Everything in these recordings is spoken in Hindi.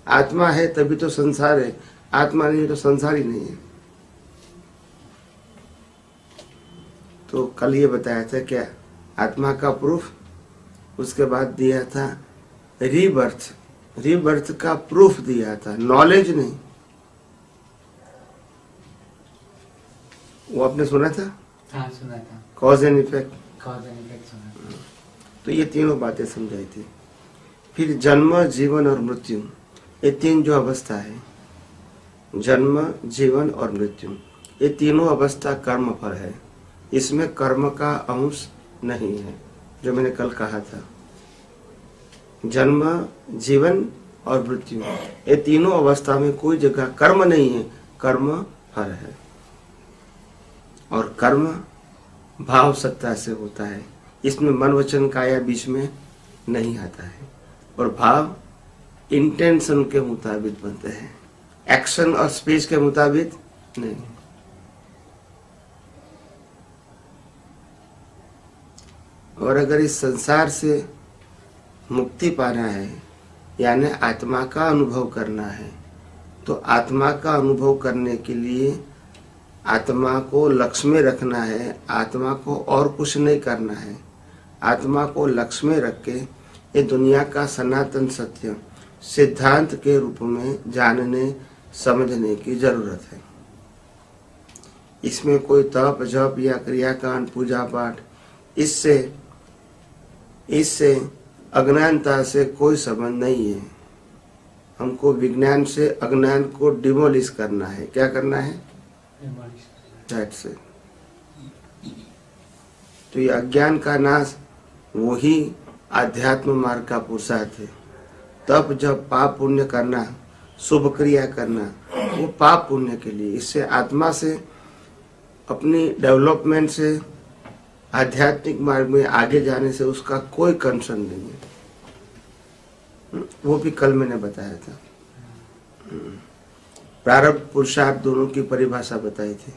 आत्मा है तभी तो संसार है, आत्मा नहीं है तो संसार ही नहीं है। तो कल ये बताया था क्या, आत्मा का प्रूफ, उसके बाद दिया था रीबर्थ, रीबर्थ का प्रूफ दिया था, नॉलेज नहीं। वो आपने सुना था? हाँ सुना था, cause and effect, cause and effect सुना था। तो ये तीनों बातें समझाई थी। फिर जन्म, जीवन और मृत्यु, ये तीन जो अवस्था है, जन्म, जीवन और मृत्यु, ये तीनों अवस्था कर्म फल है। इसमें कर्म का अंश नहीं है, जो मैंने कल कहा था। जन्म, जीवन और मृत्यु, ये तीनों अवस्था में कोई जगह कर्म नहीं है, कर्म फल है। और कर्म भाव सत्ता से होता है, इसमें मन वचन काया बीच में नहीं आता है। और भाव इंटेंशन के मुताबिक बनते हैं, एक्शन और स्पीच के मुताबिक नहीं। और अगर इस संसार से मुक्ति पाना है, यानी आत्मा का अनुभव करना है, तो आत्मा का अनुभव करने के लिए आत्मा को लक्ष्य में रखना है, आत्मा को और कुछ नहीं करना है। आत्मा को लक्ष्य में रख के ये दुनिया का सनातन सत्य सिद्धांत के रूप में जानने समझने की जरूरत है। इसमें कोई तप जप या क्रियाकांड पूजा पाठ, इससे अज्ञानता से कोई संबंध नहीं है। हमको विज्ञान से अज्ञान को डिमोलिश करना है। क्या करना है? दैट से। तो ये अज्ञान का नाश वही आध्यात्म मार्ग का पुरुषार्थ है। तब जब पाप पुण्य करना, शुभ क्रिया करना, वो पाप पुण्य के लिए, इससे आत्मा से, अपनी डेवलपमेंट से, आध्यात्मिक मार्ग में आगे जाने से उसका कोई कंसर्न नहीं है। वो भी कल मैंने बताया था। प्रारब्ध पुरुषार्थ दोनों की परिभाषा बताई थी,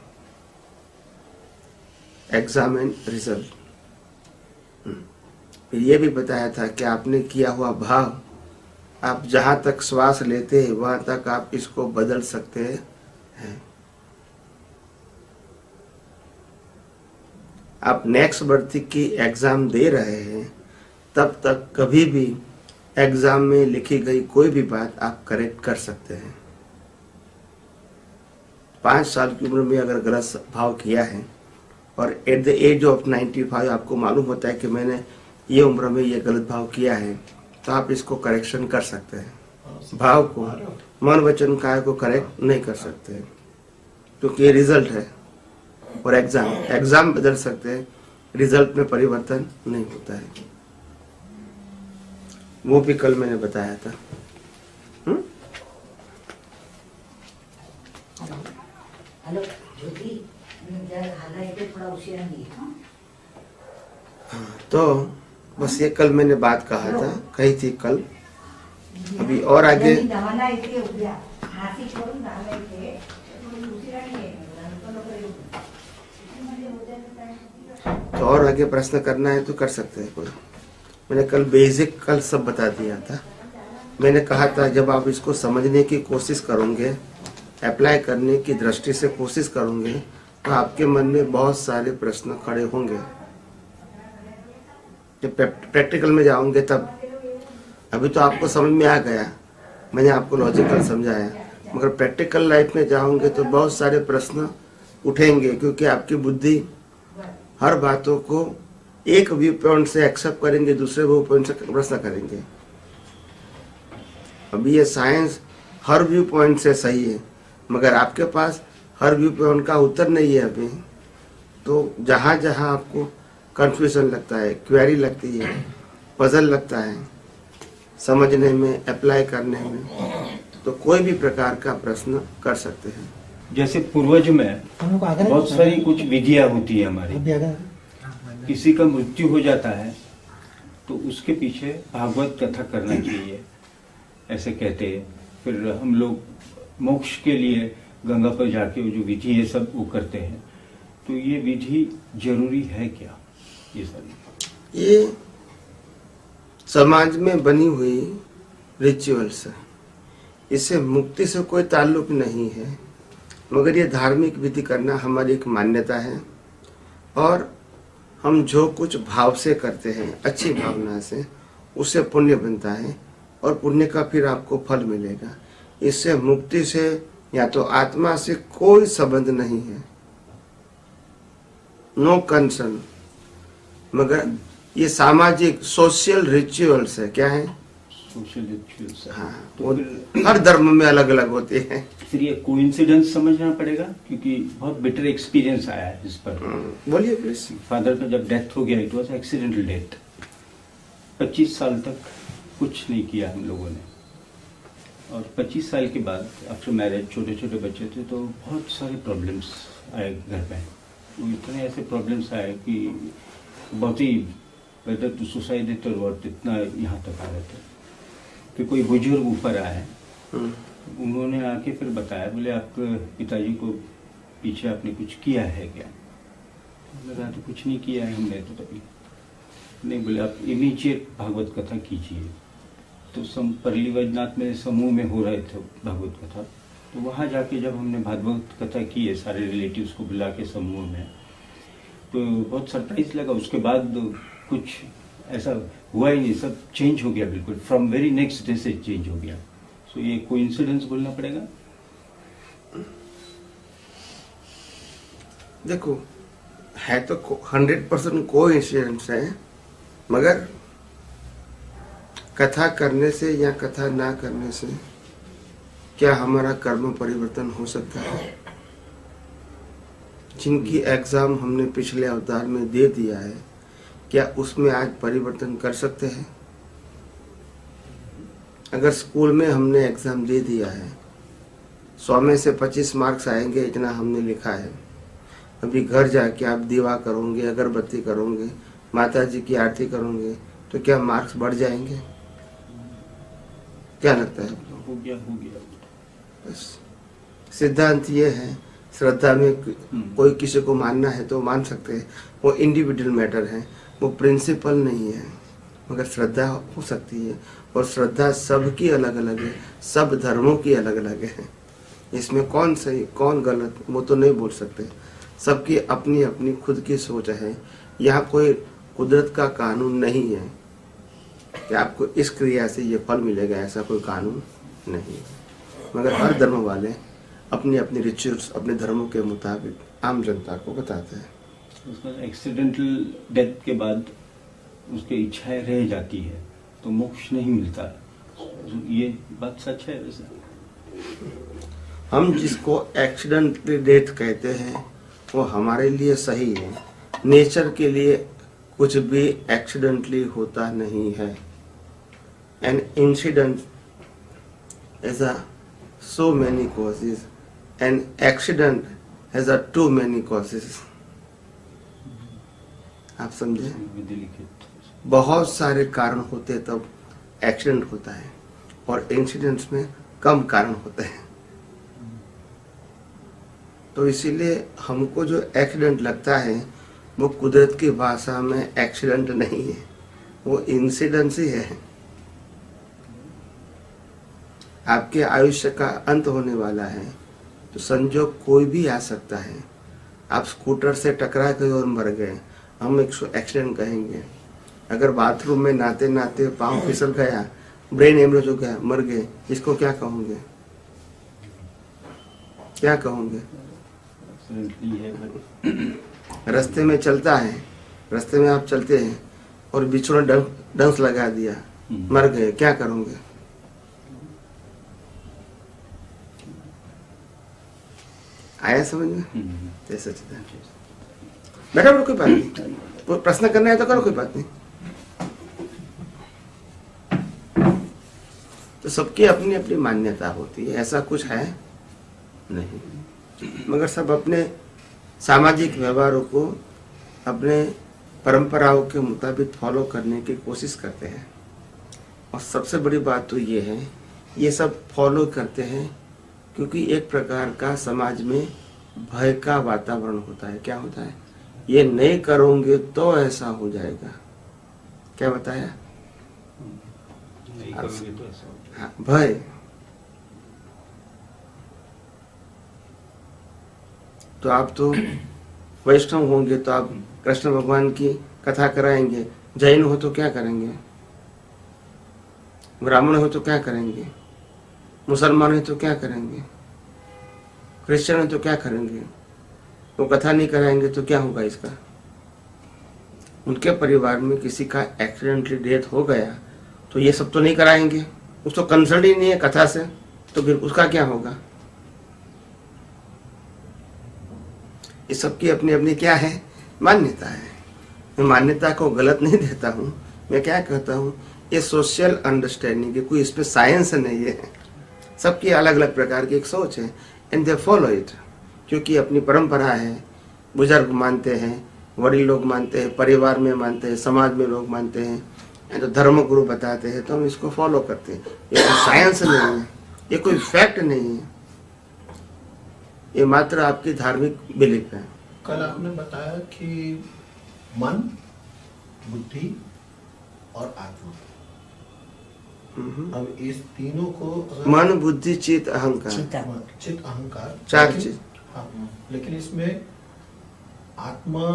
एग्जाम एंड रिजल्ट। फिर ये भी बताया था कि आपने किया हुआ भाव, आप जहां तक श्वास लेते हैं वहां तक आप इसको बदल सकते हैं। आप नेक्स्ट भर्ती की एग्जाम दे रहे हैं, तब तक कभी भी एग्जाम में लिखी गई कोई भी बात आप करेक्ट कर सकते हैं। 5 साल की उम्र में अगर गलत भाव किया है और एट द एज ऑफ 95 आपको मालूम होता है कि मैंने ये उम्र में ये गलत भाव किया है, तो आप इसको करेक्शन कर सकते हैं। भाव को, मन वचन काया को करेक्ट नहीं कर सकते, क्योंकि ये रिजल्ट है। और एग्जाम बदल सकते हैं, रिजल्ट में परिवर्तन नहीं होता है। वो भी कल मैंने बताया था। हेलो ज्योति, थोड़ा उशिरा नहीं है। तो बस ये कल मैंने बात कहा था, कही थी कल। अभी और आगे तो और आगे प्रश्न करना है तो कर सकते हैं कोई। मैंने कल बेसिक कल सब बता दिया था। मैंने कहा था जब आप इसको समझने की कोशिश करोगे, अप्लाई करने की दृष्टि से कोशिश करोगे, तो आपके मन में बहुत सारे प्रश्न खड़े होंगे। जब प्रैक्टिकल में जाओगे तब, अभी तो आपको समझ में आ गया, मैंने आपको लॉजिकल समझाया, मगर प्रैक्टिकल लाइफ में जाओगे तो बहुत सारे प्रश्न उठेंगे, क्योंकि आपकी बुद्धि हर बातों को एक व्यू पॉइंट से एक्सेप्ट करेंगे, दूसरे व्यू पॉइंट से प्रश्न करेंगे। अभी ये साइंस हर व्यू पॉइंट से सही है, मगर आपके पास हर व्यू पॉइंट का उत्तर नहीं है अभी। तो जहाँ जहाँ आपको कंफ्यूजन लगता है, क्वेरी लगती है, पजल लगता है समझने में, अप्लाई करने में, तो कोई भी प्रकार का प्रश्न कर सकते हैं। जैसे पूर्वज में बहुत सारी कुछ विधियां होती है हमारी। किसी का मृत्यु हो जाता है तो उसके पीछे भागवत कथा करना चाहिए, ऐसे कहते हैं। फिर हम लोग मोक्ष के लिए गंगा पर जाके जो विधि है सब वो करते हैं। तो ये विधि जरूरी है क्या? ये सारी ये समाज में बनी हुई रिचुअल्स है। इससे मुक्ति से कोई ताल्लुक नहीं है, मगर ये धार्मिक विधि करना हमारी एक मान्यता है। और हम जो कुछ भाव से करते हैं, अच्छी भावना से, उससे पुण्य बनता है और पुण्य का फिर आपको फल मिलेगा। इससे मुक्ति से या तो आत्मा से कोई संबंध नहीं है, नो कंसर्न। मगर ये सामाजिक सोशल रिचुअल्स है। क्या है? Social rituals. हाँ, तो वो फिर हर धर्म में अलग अलग होते हैं। फिर ये कोइंसिडेंस समझना पड़ेगा, क्योंकि बहुत बिटर एक्सपीरियंस आया है इस पर। बोलिए प्लीज। फादर का जब डेथ हो गया, इट वॉज एक्सीडेंटल डेथ। 25 साल तक कुछ नहीं किया हम लोगों ने, और 25 साल के बाद आफ्टर मैरिज छोटे छोटे बच्चे थे, तो बहुत सारे प्रॉब्लम्स आए घर पे। तो इतने ऐसे प्रॉब्लम्स आए कि बहुत ही वेदर टू सुसाइड इट और व्हाट, इतना यहाँ तक आ रहे थे कि कोई बुजुर्ग ऊपर आए, उन्होंने आके फिर बताया, बोले आपके पिताजी को पीछे आपने कुछ किया है क्या? मैंने कहा तो कुछ नहीं किया है हमने तो कभी नहीं। बोले आप इमीडिएट भागवत कथा कीजिए। तो परली वैजनाथ में समूह में हो रहे थे भागवत कथा, तो वहाँ जाके जब हमने भागवत कथा की है सारे रिलेटिव्स को बुला के समूह में, तो बहुत सरप्राइज लगा। उसके बाद कुछ ऐसा हुआ ही नहीं, सब चेंज हो गया बिल्कुल, फ्रॉम वेरी नेक्स्ट डे से चेंज हो गया। सो ये कोइंसिडेंस बोलना पड़ेगा। देखो, है तो 100% कोइंसिडेंस है, मगर कथा करने से या कथा ना करने से क्या हमारा कर्म परिवर्तन हो सकता है? जिनकी एग्जाम हमने पिछले अवतार में दे दिया है, क्या उसमें आज परिवर्तन कर सकते हैं? अगर स्कूल में हमने एग्जाम दे दिया है, 100 में से 25 मार्क्स आएंगे, इतना हमने लिखा है। अभी घर जाके आप दीवा करोगे, अगरबत्ती करोगे, माता जी की आरती करोगे, तो क्या मार्क्स बढ़ जाएंगे? क्या लगता है? हो गया। बस सिद्धांत ये है, श्रद्धा में कोई किसी को मानना है तो मान सकते हैं, वो इंडिविजुअल मैटर है, वो प्रिंसिपल नहीं है। मगर श्रद्धा हो सकती है, और श्रद्धा सबकी अलग अलग है, सब धर्मों की अलग अलग है। इसमें कौन सही कौन गलत वो तो नहीं बोल सकते, सबकी अपनी अपनी खुद की सोच है। यहाँ कोई कुदरत का कानून नहीं है कि आपको इस क्रिया से ये फल मिलेगा, ऐसा कोई कानून नहीं। मगर हर धर्म वाले अपनी अपनी रिचुअल्स अपने धर्मों के मुताबिक आम जनता को बताते हैं। उसका एक्सीडेंटल डेथ के बाद उसकी इच्छाएं रह जाती है, तो मोक्ष नहीं मिलता। ये बात सच है वैसे? हम जिसको एक्सीडेंटली डेथ कहते हैं वो हमारे लिए सही है। नेचर के लिए कुछ भी एक्सीडेंटली होता नहीं है। An incident has a so many causes, and accident has a too many causes. आप समझे? बहुत सारे कारण होते तब एक्सीडेंट होता है, और इंसिडेंट्स में कम कारण होते हैं। तो इसीलिए हमको जो एक्सीडेंट लगता है वो कुदरत की भाषा में एक्सीडेंट नहीं है, वो इंसिडेंस ही है। आपके आयुष्य का अंत होने वाला है, तो संजोग कोई भी आ सकता है। आप स्कूटर से टकरा गए और मर गए, हम एक एक्सीडेंट कहेंगे। अगर बाथरूम में नहाते नहाते पाँव फिसल गया, ब्रेन हेमरेज हो गया, मर गए, इसको क्या कहोगे? क्या कहोगे? रास्ते में चलता है, रास्ते में आप चलते हैं और बिच्छू ने डंस लगा दिया, मर गए, क्या करोगे? आया समझ में? जैसा बेटा बेटा कोई बात नहीं, प्रश्न करना है तो करो, कोई बात नहीं। तो सबकी अपनी अपनी मान्यता होती है, ऐसा कुछ है नहीं। मगर सब अपने सामाजिक व्यवहारों को अपने परंपराओं के मुताबिक फॉलो करने की कोशिश करते हैं। और सबसे बड़ी बात तो ये है, ये सब फॉलो करते हैं क्योंकि एक प्रकार का समाज में भय का वातावरण होता है। क्या होता है? ये नहीं करोगे तो ऐसा हो जाएगा। क्या बताया? हाँ, भय। तो आप तो वैष्णव होंगे तो आप कृष्ण भगवान की कथा कराएंगे, जैन हो तो क्या करेंगे, ब्राह्मण हो तो क्या करेंगे, मुसलमान हो तो क्या करेंगे, क्रिश्चियन हो तो क्या करेंगे? वो कथा नहीं कराएंगे तो क्या होगा इसका? उनके परिवार में किसी का एक्सीडेंटली डेथ हो गया तो ये सब तो नहीं कराएंगे, उसको कंसर्न ही नहीं है कथा से, तो फिर उसका क्या होगा? ये सबकी अपनी अपनी क्या है, मान्यता है। मैं मान्यता को गलत नहीं देता हूँ, मैं क्या कहता हूँ, ये सोशल अंडरस्टैंडिंग है, कोई इस पे साइंस नहीं है, सबकी अलग अलग प्रकार की एक सोच है, एंड दे फॉलो इट, क्योंकि अपनी परंपरा है, बुजुर्ग मानते हैं, वडील लोग मानते हैं, परिवार में मानते हैं, समाज में लोग मानते हैं, तो धर्म गुरु बताते हैं तो हम इसको फॉलो करते हैं। ये कोई साइंस नहीं है, ये कोई फैक्ट नहीं है, ये मात्र आपकी धार्मिक बिलीफ है। कल आपने बताया कि मन, बुद्धि और आत्मा, अब इस तीनों को अगर मन, बुद्धि, चित्त, अहंकार, चित्त अहंकार, चार चीज। हाँ, लेकिन इसमें आत्मा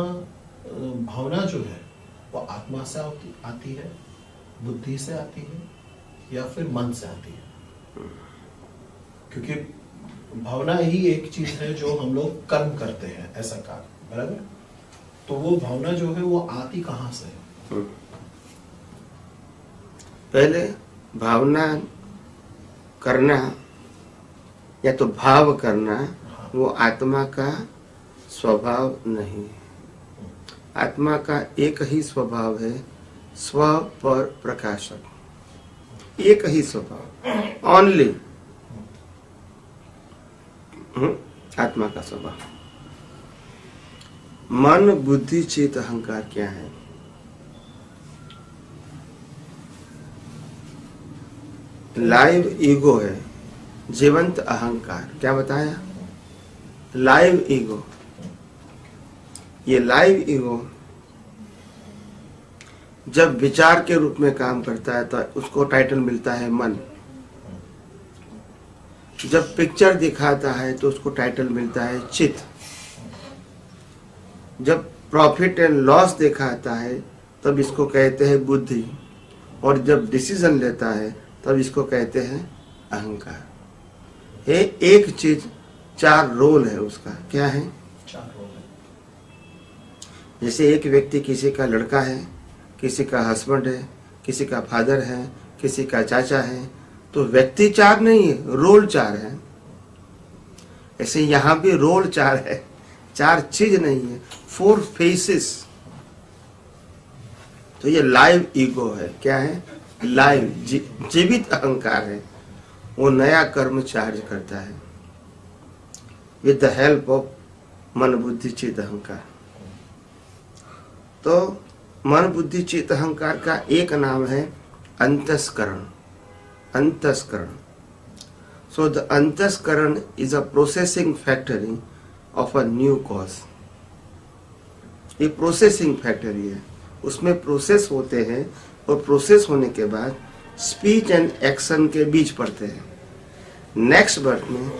भावना जो है वो आत्मा से आती है, बुद्धि से आती है, या फिर मन से आती है? क्योंकि भावना ही एक चीज है जो हम लोग कर्म करते हैं, ऐसा कार्य, बराबर? तो वो भावना जो है वो आती कहाँ से है? पहले भावना करना या तो भाव करना वो आत्मा का स्वभाव नहीं है। आत्मा का एक ही स्वभाव है, स्व पर प्रकाशक, एक ही स्वभाव, ओनली आत्मा का स्वभाव। मन, बुद्धि, चित्त, अहंकार क्या है? लाइव ईगो है, जीवंत अहंकार। क्या बताया? Live ego. ये लाइव ईगो जब विचार के रूप में काम करता है तो उसको टाइटल मिलता है मन। जब पिक्चर दिखाता है तो उसको टाइटल मिलता है चित्त। जब प्रॉफिट एंड लॉस दिखाता है तब इसको कहते हैं बुद्धि। और जब डिसीजन लेता है तब इसको कहते हैं अहंकार। ये एक चीज, चार रोल है उसका। क्या है? चार रोल है। जैसे एक व्यक्ति किसी का लड़का है, किसी का हस्बैंड है, किसी का फादर है, किसी का चाचा है, तो व्यक्ति चार नहीं है, रोल चार है। ऐसे यहाँ भी रोल चार है, चार चीज नहीं है, 4 फेसेस। तो ये लाइव ईगो है। क्या है? लाइव, जीवित अहंकार है। वो नया कर्म चार्ज करता है विद द हेल्प ऑफ मन, बुद्धि, चित्त, अहंकार। तो मन, बुद्धि, चित्त, अहंकार का एक नाम है अंतस्करण। अंतस्करण। So the antahkarana is a processing factory of a new cause. ये प्रोसेसिंग फैक्टरी है, उसमें प्रोसेस होते हैं और प्रोसेस होने के बाद स्पीच एंड एक्शन के बीच पड़ते हैं। नेक्स्ट बर्थ में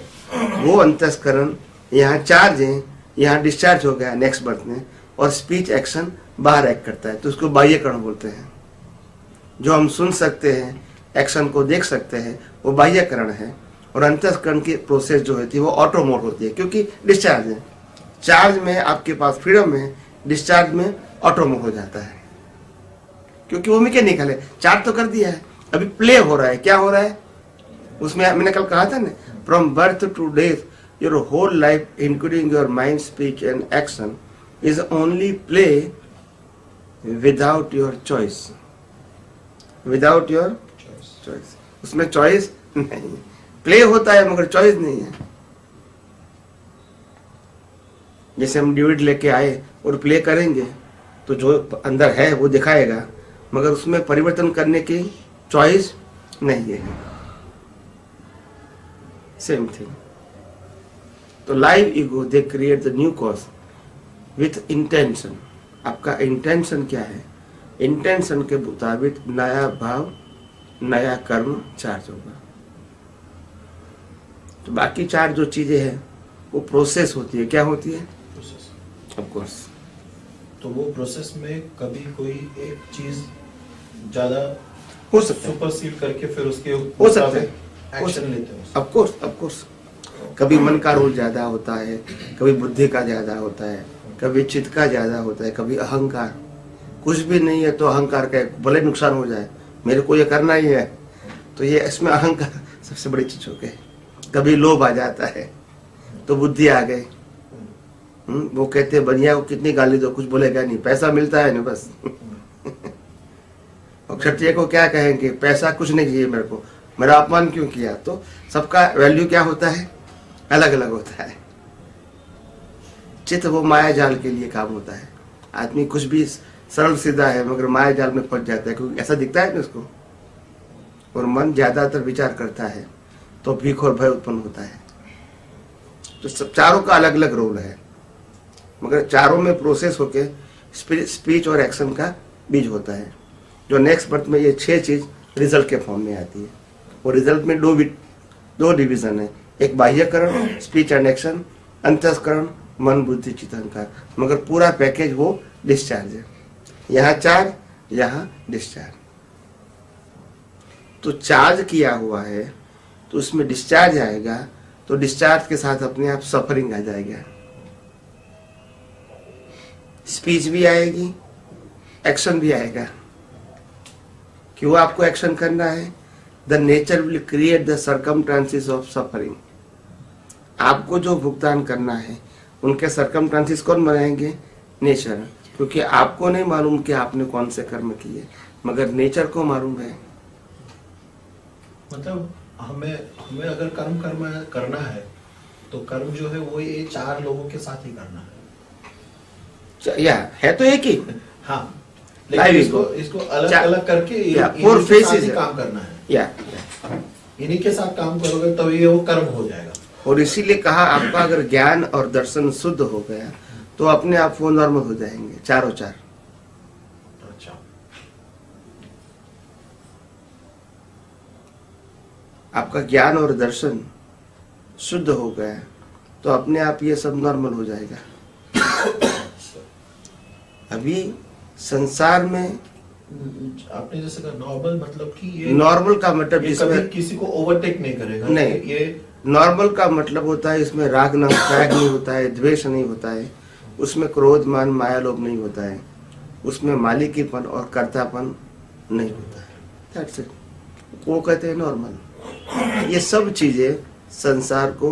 वो अंतस्करण यहाँ चार्ज है, यहाँ डिस्चार्ज हो गया नेक्स्ट बर्थ में, और स्पीच एक्शन बाहर एक्ट करता है, तो उसको बाह्यकरण बोलते हैं। जो हम सुन सकते हैं, एक्शन को देख सकते हैं, वो बाह्यकरण है। और अंतस्करण की प्रोसेस जो होती है वो ऑटो मोड होती है, क्योंकि डिस्चार्ज है। चार्ज में आपके पास फ्रीडम है, डिस्चार्ज में ऑटो मोड हो जाता है, क्योंकि वो मैकेनिकल है। चार्ज तो कर दिया है, अभी प्ले हो रहा है। क्या हो रहा है उसमें? मैंने कल कहा था ना, from birth to death your whole life including your mind, speech and action is only play without your choice. Without your choice, उसमें चॉइस नहीं। प्ले होता है मगर चॉइस नहीं है। जैसे हम ड्यूट लेके आए और प्ले करेंगे तो जो अंदर है वो दिखाएगा, मगर उसमें परिवर्तन करने की चॉइस नहीं है। Same thing. तो live ego they create the new cause with intention. आपका इंटेंशन क्या है? इंटेंशन के मुताबिक नया भाव, नया कर्म चार्ज होगा। तो बाकी चार जो चीजें हैं वो प्रोसेस होती है। क्या होती है? प्रोसेस। Of course. तो वो प्रोसेस में कभी कोई एक चीज ज्यादा हो सकता है, सुपरसीड करके फिर उसके हो सकता है, एक्शन लेते हैं। Of course. कभी मन का रोल ज्यादा होता है, कभी बुद्धि का ज्यादा होता है, कभी चित्त का ज्यादा होता है, कभी अहंकार। कुछ भी नहीं है तो अहंकार का भले नुकसान हो जाए, मेरे को ये करना ही है, तो ये इसमें अहंकार सबसे बड़ी चीज हो गई। कभी लोभ आ जाता है तो बुद्धि आ गई। वो कहते हैं बनिया को कितनी गाली दो कुछ बोलेगा नहीं, पैसा मिलता है ना बस। और क्षत्रिय को क्या कहेंगे, पैसा कुछ नहीं चाहिए मेरे को, मेरा अपमान क्यों किया। तो सबका वैल्यू क्या होता है, अलग अलग होता है। चित्त वो माया जाल के लिए काम होता है। आदमी कुछ भी सरल सीधा है मगर माया जाल में फंस जाता है, क्योंकि ऐसा दिखता है ना उसको। और मन ज्यादातर विचार करता है तो भीख और भय उत्पन्न होता है। तो सब चारों का अलग अलग रोल है, मगर चारों में प्रोसेस होके स्पीच और एक्शन का बीज होता है, जो नेक्स्ट बर्थ में ये 6 चीज रिजल्ट के फॉर्म में आती है। और रिजल्ट में दो डिवीजन है, एक बाह्यकरण स्पीच एंड एक्शन, अंतःकरण मन बुद्धि चित्त अहंकार। मगर पूरा पैकेज वो डिस्चार्ज है। यहाँ चार्ज, यहाँ डिस्चार्ज। तो चार्ज किया हुआ है तो उसमें डिस्चार्ज आएगा, तो डिस्चार्ज के साथ अपने आप सफरिंग आ जाएगा। स्पीच भी आएगी, एक्शन भी आएगा। क्यों आपको एक्शन करना है? The nature will create the circumstances of suffering. आपको जो भुगतान करना है उनके सर्कमस्टांसेस कौन बनाएंगे? नेचर। क्योंकि आपको नहीं मालूम कि आपने कौन से कर्म किए, मगर नेचर को मालूम है। मतलब हमें अगर कर्म करना है तो कर्म जो है वो ये 4 लोगों के साथ ही करना है। या है तो एक ही। हाँ, लेकिन इसको अलग अलग करके इन्हीं के साथ ही काम करना है। या इन्हीं के साथ काम करोगे तो ये वो कर्म हो जाएगा। और इसीलिए कहा आपका अगर ज्ञान और दर्शन शुद्ध हो गया तो अपने आप वो नॉर्मल हो जाएंगे, चारों चार। अच्छा, आपका ज्ञान और दर्शन शुद्ध हो गया तो अपने आप ये सब नॉर्मल हो जाएगा। अभी संसार में आपने जैसे कहा नॉर्मल, मतलब कि ये नॉर्मल का मतलब ये जिसमें कभी किसी को ओवरटेक नहीं करेगा। नहीं, ये नॉर्मल का मतलब होता है इसमें राग नहीं होता है, द्वेष नहीं होता है, उसमें क्रोध मान माया लोभ नहीं होता है, उसमें मालिकीपन और कर्तापन नहीं होता है। That's it. वो कहते हैं नॉर्मल। ये सब चीजें संसार को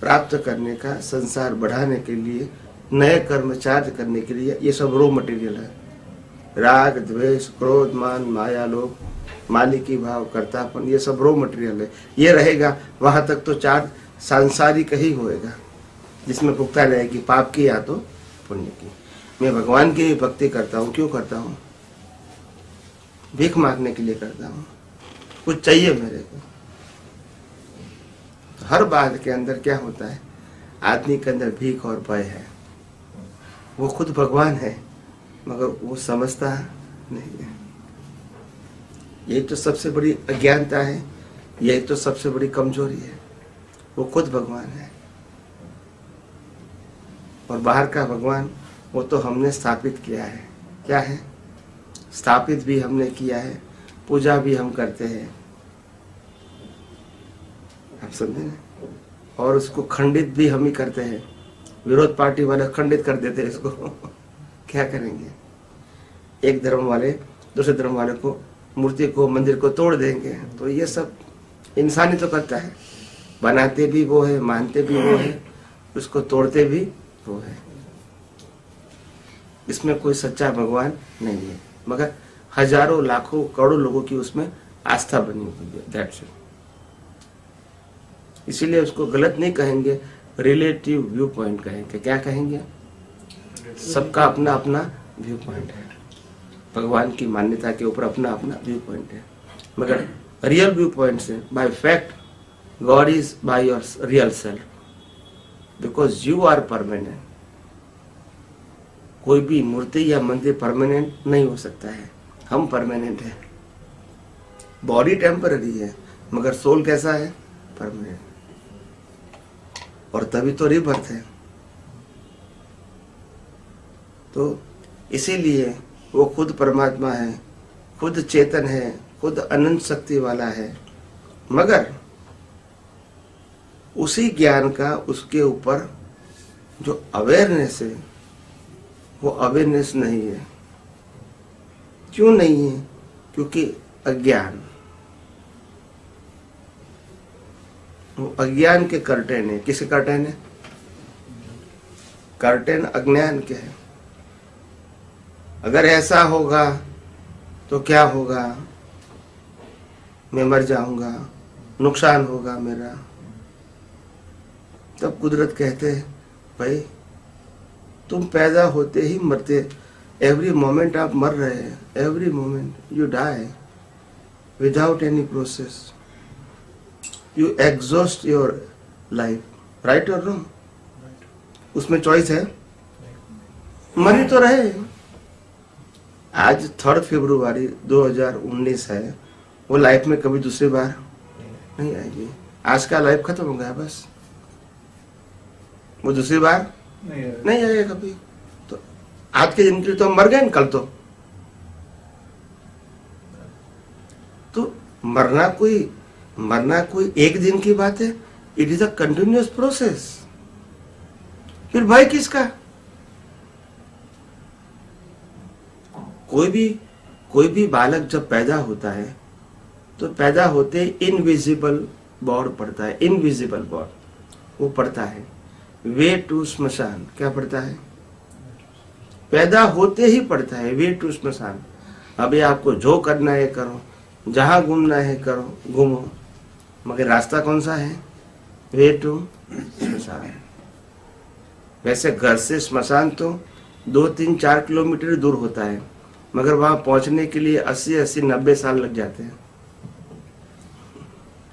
प्राप्त करने का, संसार बढ़ाने के लिए, नए कर्म चार्ज करने के लिए, ये सब रॉ मटेरियल है। राग द्वेष क्रोध मान माया लोभ मालिकी भाव कर्तापन, ये सब रॉ मटेरियल है। ये रहेगा वहां तक तो चार्ज सांसारिक ही होएगा, जिसमें भुगतान रहेगी पाप की या तो पुण्य की। मैं भगवान की भी भक्ति करता हूँ, क्यों करता हूँ? भीख मांगने के लिए करता हूँ, कुछ चाहिए मेरे को। तो हर बात के अंदर क्या होता है, आदमी के अंदर भीख और भय है। वो खुद भगवान है मगर वो समझता नहीं है। यही तो सबसे बड़ी अज्ञानता है, यही तो सबसे बड़ी कमजोरी है। वो खुद भगवान है और बाहर का भगवान वो तो हमने स्थापित किया है। क्या है? स्थापित भी हमने किया है, पूजा भी हम करते हैं, आप समझे ना? और उसको खंडित भी हम ही करते हैं। विरोध पार्टी वाले खंडित कर देते हैं इसको। क्या करेंगे? एक धर्म वाले दूसरे धर्म वाले को, मूर्ति को, मंदिर को तोड़ देंगे। तो ये सब इंसान ही तो करता है, बनाते भी वो है, मानते भी वो है, उसको तोड़ते भी वो है। इसमें कोई सच्चा भगवान नहीं है, मगर हजारों लाखों करोड़ों लोगों की उसमें आस्था बनी हुई है। That's it. इसीलिए उसको गलत नहीं कहेंगे, रिलेटिव व्यू पॉइंट कहेंगे। क्या कहेंगे? सबका अपना अपना व्यू पॉइंट है। भगवान की मान्यता के ऊपर अपना अपना व्यू पॉइंट है, मगर रियल व्यू पॉइंट से by fact God is by your real self, because you are permanent. कोई भी मूर्ति या मंदिर परमानेंट नहीं हो सकता है, हम परमानेंट है। बॉडी टेम्पररी है मगर सोल कैसा है? परमानेंट। और तभी तो रीबर्थ है। तो इसीलिए वो खुद परमात्मा है, खुद चेतन है, खुद अनंत शक्ति वाला है, मगर उसी ज्ञान का उसके ऊपर जो अवेयरनेस है वो अवेयरनेस नहीं है। क्यों नहीं है? क्योंकि अज्ञान, वो अज्ञान के कर्टेन है। किसके कर्टेन है? कर्टेन अज्ञान के है। अगर ऐसा होगा तो क्या होगा? मैं मर जाऊंगा, नुकसान होगा मेरा। तब कुदरत कहते हैं भाई तुम पैदा होते ही मरते, एवरी मोमेंट आप मर रहे हैं, every moment you die without any process, you exhaust your life, right और रॉन्ग? उसमें चॉइस है, मर ही तो रहे। आज 3 फरवरी 2019 है, वो लाइफ में कभी दूसरी बार नहीं आएगी। आज का लाइफ खत्म हो गया बस, वो दूसरी बार नहीं आएगा कभी। तो आज के दिन के लिए तो हम मर गए न, कल तो मरना कोई एक दिन की बात है। It is a continuous process. फिर भाई किसका? कोई भी बालक जब पैदा होता है तो पैदा होते इनविजिबल बॉर्ड पड़ता है, इनविजिबल बॉर्ड वो पड़ता है। वे टू स्मशान, क्या पड़ता है? पैदा होते ही पड़ता है वे टू स्मशान। अभी आपको जो करना है करो, जहां घूमना है करो, घूमो, मगर रास्ता कौन सा है? वे टू स्मशान। वैसे घर से स्मशान तो 2-3-4 किलोमीटर दूर होता है, मगर वहां पहुंचने के लिए 80-90 साल लग जाते हैं।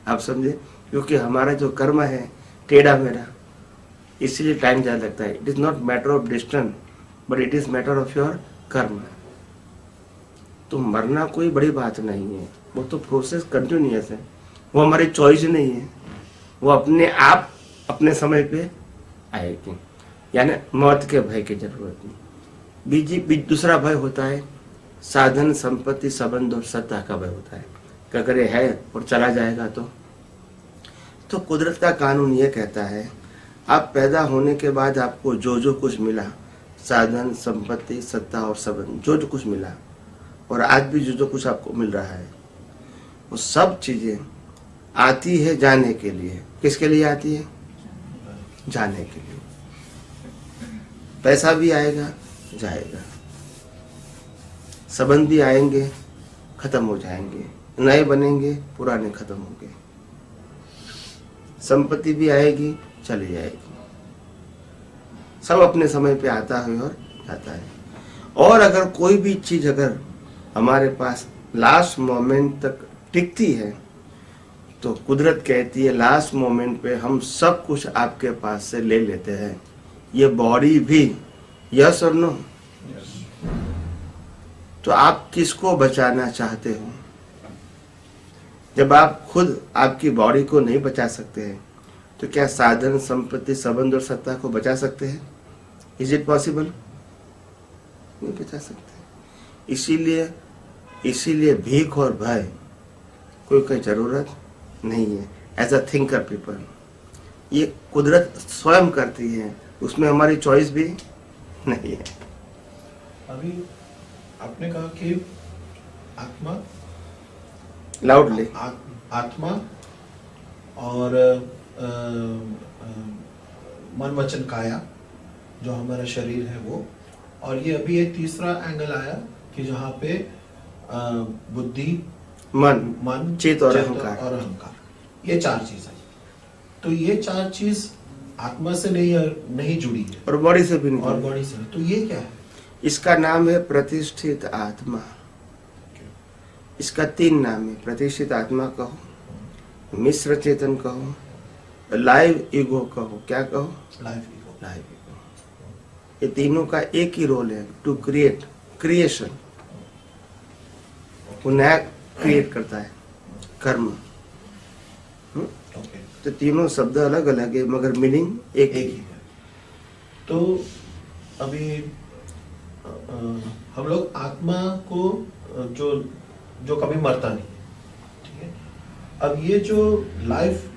आप समझे? क्योंकि हमारा जो कर्म है टेढ़ा मेढ़ा, इसलिए टाइम ज्यादा लगता है। It is not matter of distance but it is matter of your कर्म। तो मरना कोई बड़ी बात नहीं है, वो तो प्रोसेस कंटिन्यूअस है, वो हमारी चॉइस नहीं है, वो अपने आप अपने समय पे आएगी। यानी मौत के भय की जरूरत नहीं। दूसरा भय होता है साधन संपत्ति संबंध और सत्ता का भय होता है कि अगर ये है और चला जाएगा तो कुदरत का कानून ये कहता है आप पैदा होने के बाद आपको जो कुछ मिला, साधन संपत्ति सत्ता और संबंध, जो कुछ मिला, और आज भी जो कुछ आपको मिल रहा है, वो सब चीजें आती है जाने के लिए। किसके लिए आती है? जाने के लिए। पैसा भी आएगा जाएगा, संबंध भी आएंगे खत्म हो जाएंगे, नए बनेंगे पुराने खत्म होंगे, संपत्ति भी आएगी चली जाएगी, सब अपने समय पे आता है और जाता है। और अगर कोई भी चीज अगर हमारे पास लास्ट मोमेंट तक टिकती है तो कुदरत कहती है लास्ट मोमेंट पे हम सब कुछ आपके पास से ले लेते हैं, ये बॉडी भी। यस और नो? तो आप किसको बचाना चाहते हो? जब आप खुद आपकी बॉडी को नहीं बचा सकते हैं तो क्या साधन संपत्ति संबंध और सत्ता को बचा सकते हैं? Is it possible? नहीं बचा सकते। इसीलिए भीख और भय कोई जरूरत नहीं है। एज अ थिंकर पीपल ये कुदरत स्वयं करती है, उसमें हमारी चॉइस भी नहीं है। अभी आपने कहा कि आत्मा, लाउडली, आत्मा और मन वचन काया जो हमारा शरीर है वो, और ये अभी एक तीसरा एंगल आया कि जहाँ पे बुद्धि, मन चित्त और अहंकार, ये 4 चीज है। तो ये 4 चीज आत्मा से नहीं जुड़ी है और बॉडी से भी नहीं, और बॉडी से नहीं। तो ये क्या है? इसका नाम है प्रतिष्ठित आत्मा। इसका 3 नाम है। प्रतिष्ठित आत्मा कहो, मिश्र चेतन कहो, लाइव ईगो कहो। क्या कहो? Live ego. Live ego. ये तीनों का एक ही रोल है, टू क्रिएट, क्रिएशन। वो नया क्रिएट करता है, कर्म। ओके। तो तीनों शब्द अलग अलग है मगर मीनिंग एक एक ही ही है। तो अभी हम लोग आत्मा को जो जो कभी मरता नहीं है, ठीक है। अब ये जो लाइफ